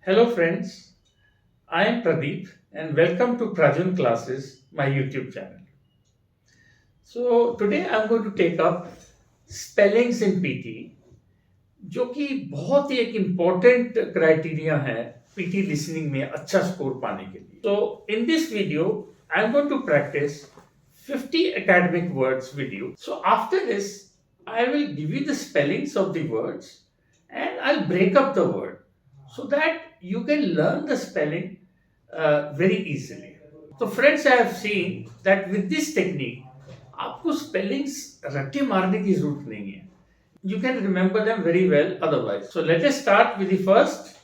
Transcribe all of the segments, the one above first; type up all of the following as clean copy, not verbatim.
Hello friends, I am Pradip and welcome to Prajun Classes, my YouTube channel. So today I am going to take up spellings in PTE, जो कि बहुत ही एक important criteria है PT listening में अच्छा score पाने के लिए. So in this video I am going to practice 50 academic words with you. So after this I will give you the spellings of the words and I'll break up the word so that you can learn the spelling very easily. So friends, I have seen that with this technique आपको spellings Ratte मारने की जरूरत नहीं है. You can remember them very well otherwise. So let us start with the first.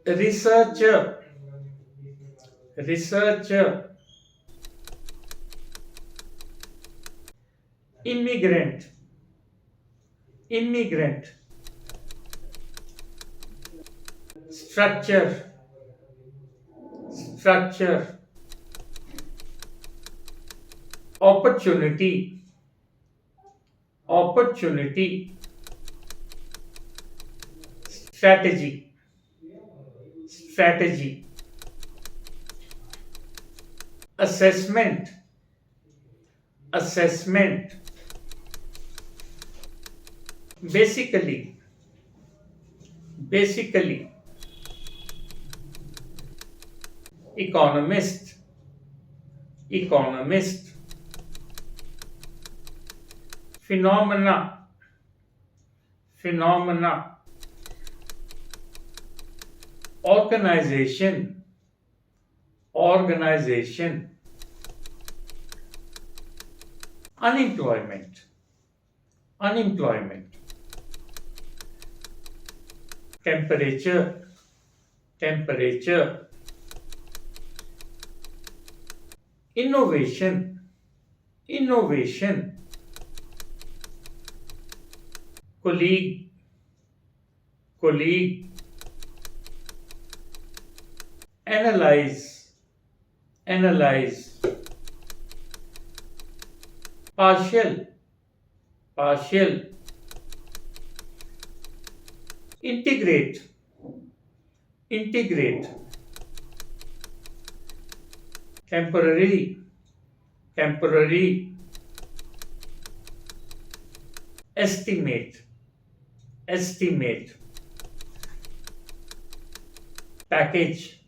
Researcher. Researcher. Immigrant. Immigrant. Structure. Structure. Opportunity. Opportunity. Strategy. Strategy. Assessment. Assessment. Basically. Basically. Economist. Economist. Phenomena. Phenomena. Organization. Organization. Unemployment. Unemployment. Temperature. Temperature. Innovation. Innovation. Colleague. Colleague. Analyze. Analyze. Partial. Partial. Integrate. Integrate. Temporary. Temporary. Estimate. Estimate. Package.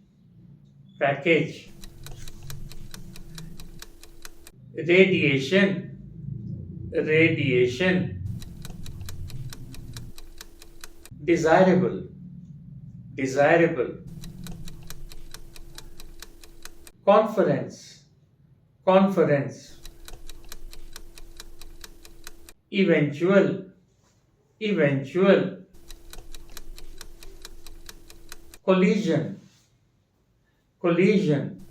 Package. Radiation. Radiation. Desirable. Desirable. Conference. Conference. Eventual. Eventual. Collision. Collision.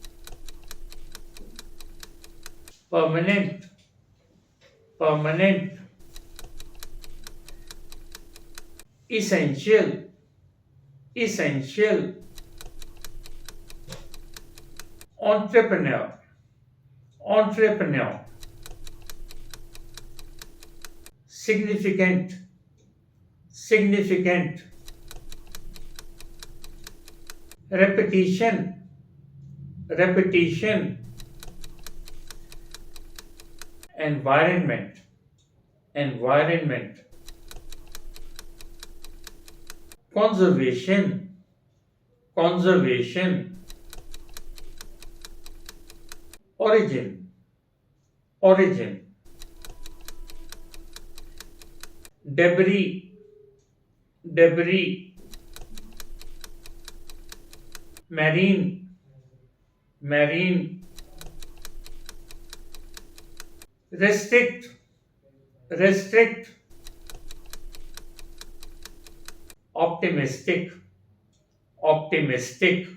Permanent. Permanent. Essential. Essential. Entrepreneur. Entrepreneur. Significant. Significant. Repetition. Repetition. Environment. Environment. Conservation. Conservation. Origin. Origin. Debris. Debris. Marine. Marine. Restrict. Restrict. Optimistic. Optimistic.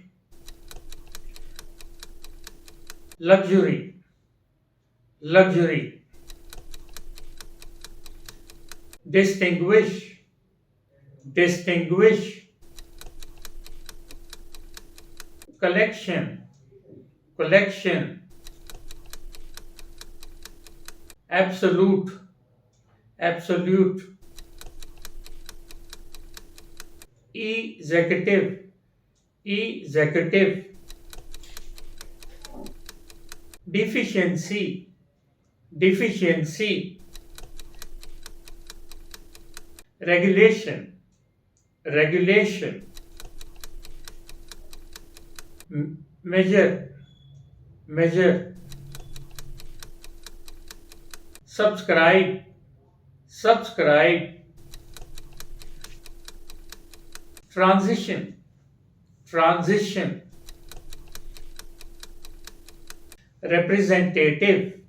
Luxury. Luxury. Distinguish. Distinguish. Collection. Collection. Absolute. Absolute. executive, executive, deficiency, deficiency, regulation, regulation, measure, measure, subscribe, subscribe, transition, transition, representative,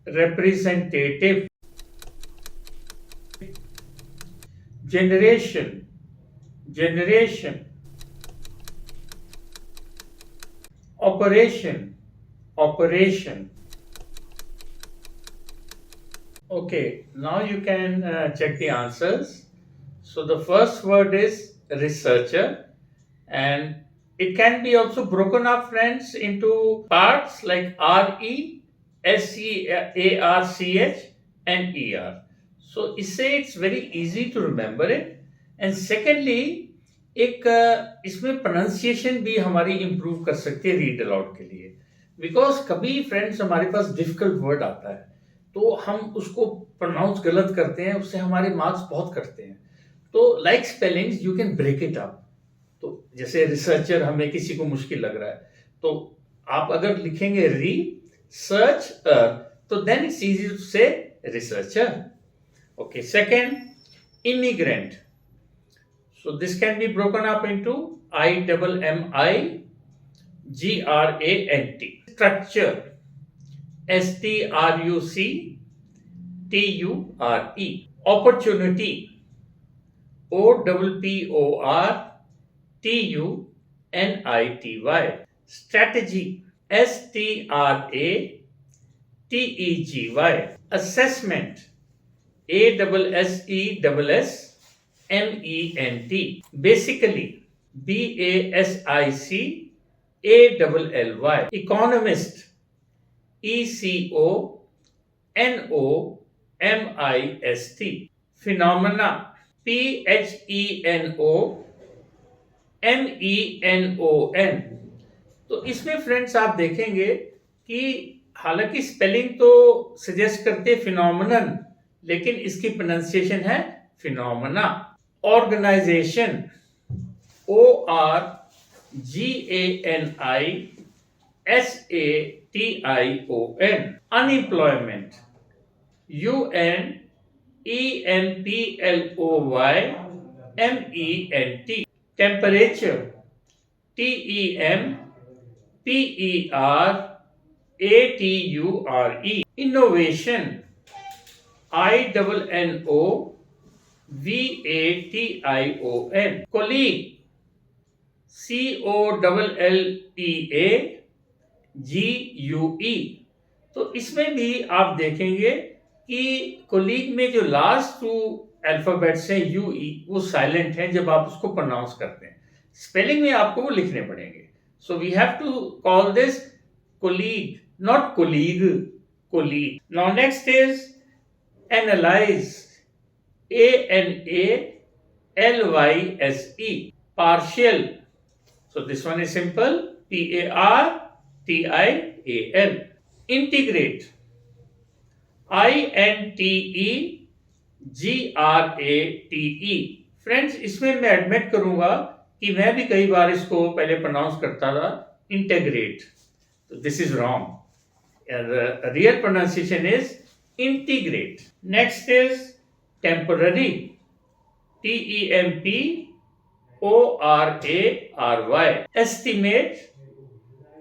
representative, generation, generation, operation, operation. Okay, now you can check the answers. So the first word is researcher, and it can be also broken up, friends, into parts like RE, SEARCH, and ER. So इससे it's very easy to remember it. And secondly, एक इसमें pronunciation भी हमारी improve कर सकती है read aloud के लिए, बिकॉज कभी फ्रेंड्स हमारे पास डिफिकल्ट वर्ड आता है तो हम उसको प्रोनाउंस गलत करते हैं, उससे हमारे मार्क्स बहुत कटते हैं. तो like spellings you can break it up. तो जैसे रिसर्चर हमें किसी को मुश्किल लग रहा है तो आप अगर लिखेंगे री सर्च तो देन इट्स इजी टू से researcher. Okay, second immigrant. So this can be broken up into IMMIGRANT. Structure, STRUCTURE. Opportunity, OPPORTUNITY. Strategy, STRATEGY. Assessment, ASSESSMENT. Basically, BASICALLY. Economist, ECONOMIST. Phenomena, PHENOMENON. तो इसमें friends आप देखेंगे कि हालांकि spelling तो suggest करते phenomenon, लेकिन इसकी प्रोनाउंसिएशन है phenomena. Organisation, ORGANISATION. Unemployment, UNEMPLOYMENT. Temperature, TEMPERATURE. Innovation, INNOVATION. Colleague, COLLEAGUE. तो इसमें भी आप देखेंगे कि कोलीग में जो लास्ट टू अल्फाबेट्स हैं UE वो साइलेंट हैं जब आप उसको प्रोनाउंस करते हैं. स्पेलिंग में आपको वो लिखने पड़ेंगे. So we have to call this colleague, not colleague, colleague. Now next is analyse, ANALYSE. Partial. So this one is simple, PARTIAL. Integrate, INTEGRATE. Friends इसमें मैं एडमिट करूंगा कि मैं भी कई बार इसको पहले प्रोनाउंस करता था इंटेग्रेट, तो this is wrong. Real pronunciation is integrate. Next is temporary, TEMPORARY. Estimate,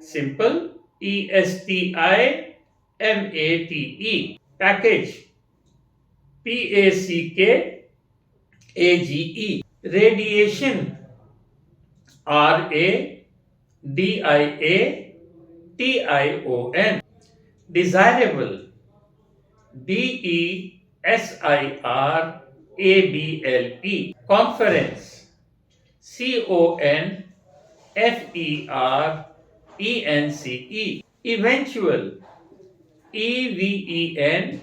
simple, ESTIMATE. Package, PACKAGE. Radiation, RADIATION. Desirable, DESIRABLE. Conference, CONFERENCE. Eventual, EVENTUAL.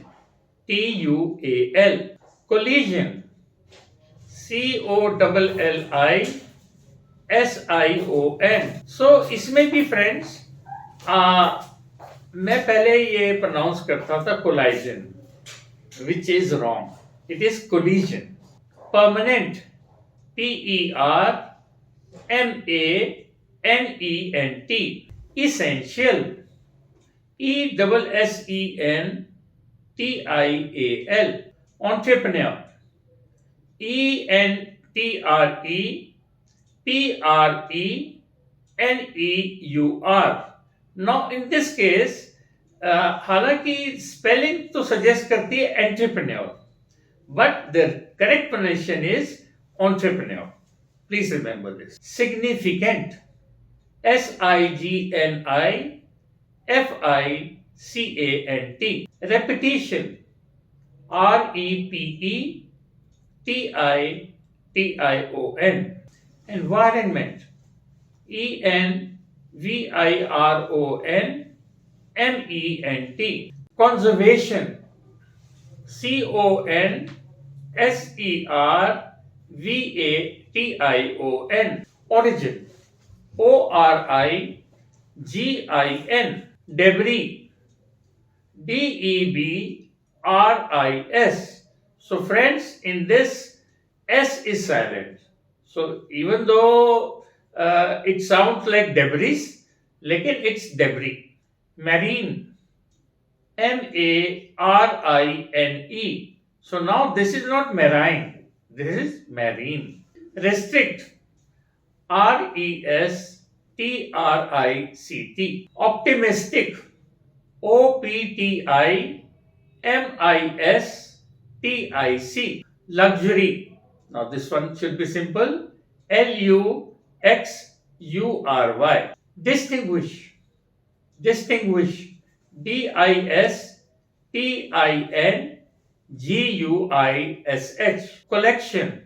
Collision, COLLISION. सो इसमें भी फ्रेंड्स मैं पहले ये प्रोनाउंस करता था collision, which is wrong. It is collision. Permanent, PERMANENT. Essential, ESSENTIAL. Entrepreneur, ENTREPRENEUR. Now in this case, हालांकि spelling तो suggest करती है entrepreneur, but the correct pronunciation is entrepreneur. Please remember this. Significant, SIGNIFICANT. Repetition, REPETITION. Environment, ENVIRONMENT. Conservation, CONSERVATION. Origin, ORIGIN. Debris, DEBRIS. So friends, in this S is silent. So even though it sounds like debris, lekin it's debris. Marine, MARINE. So now this is not marine, this is marine. Restrict, RESTRICT. Optimistic, OPTIMISTIC. Luxury, now this one should be simple, LUXURY. Distinguish, DISTINGUISH. Collection, COLLECTION.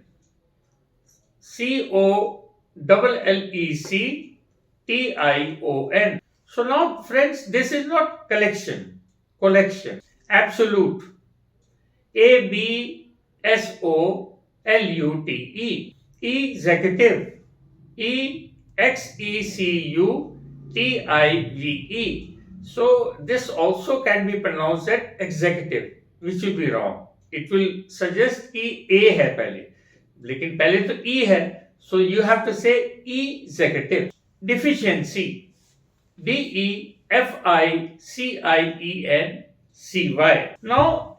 So now friends, this is not collection, collection. Absolute, ABSOLUTE. Executive, EXECUTIVE. So this also can be pronounced as executive, which will be wrong. It will suggest कि A है पहले, लेकिन पहले तो E है, so you have to say executive. Deficiency, DEFICIENCY. Now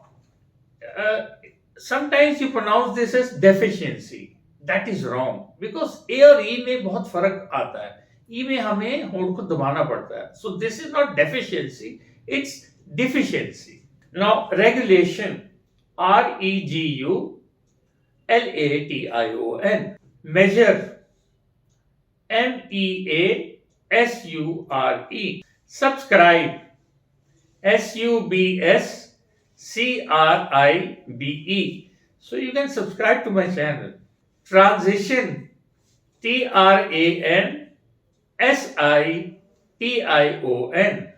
sometimes you pronounce this as deficiency. That is wrong because A और E में बहुत फर्क आता है. E में हमें होंठ को दबाना पड़ता है. So this is not deficiency, it's deficiency. Now regulation, REGULATION. Measure, MEASURE. Subscribe, SUBSCRIBE. So you can subscribe to my channel. Transition, TRANSITION.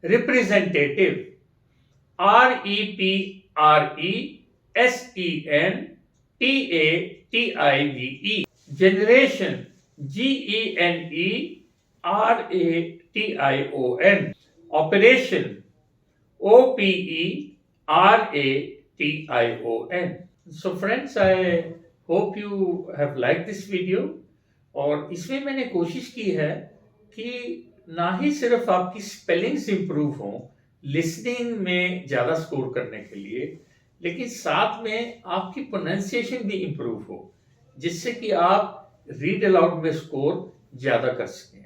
Representative, REPRESENTATIVE. Generation, GENERATION. Operation, OPERATION. So friends, I hope you have liked this video. और इसमें मैंने कोशिश की है कि ना ही सिर्फ आपकी स्पेलिंग्स इंप्रूव हों लिसनिंग में ज़्यादा स्कोर करने के लिए, लेकिन साथ में आपकी प्रोनाउंसिएशन भी इंप्रूव हो, जिससे कि आप रीड अलाउड में स्कोर ज़्यादा कर सकें.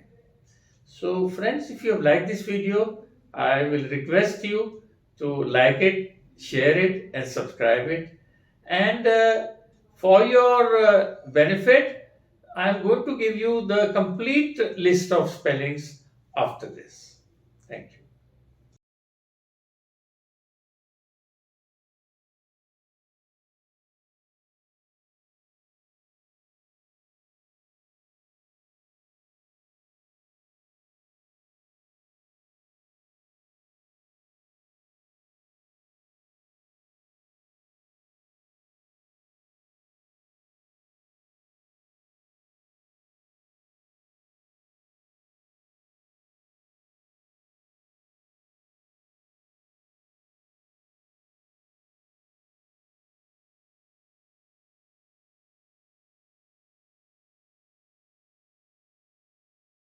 So friends, if you have liked this video, I will request you to like it, share it and subscribe it. And for your benefit, I am going to give you the complete list of spellings after this. Thank you.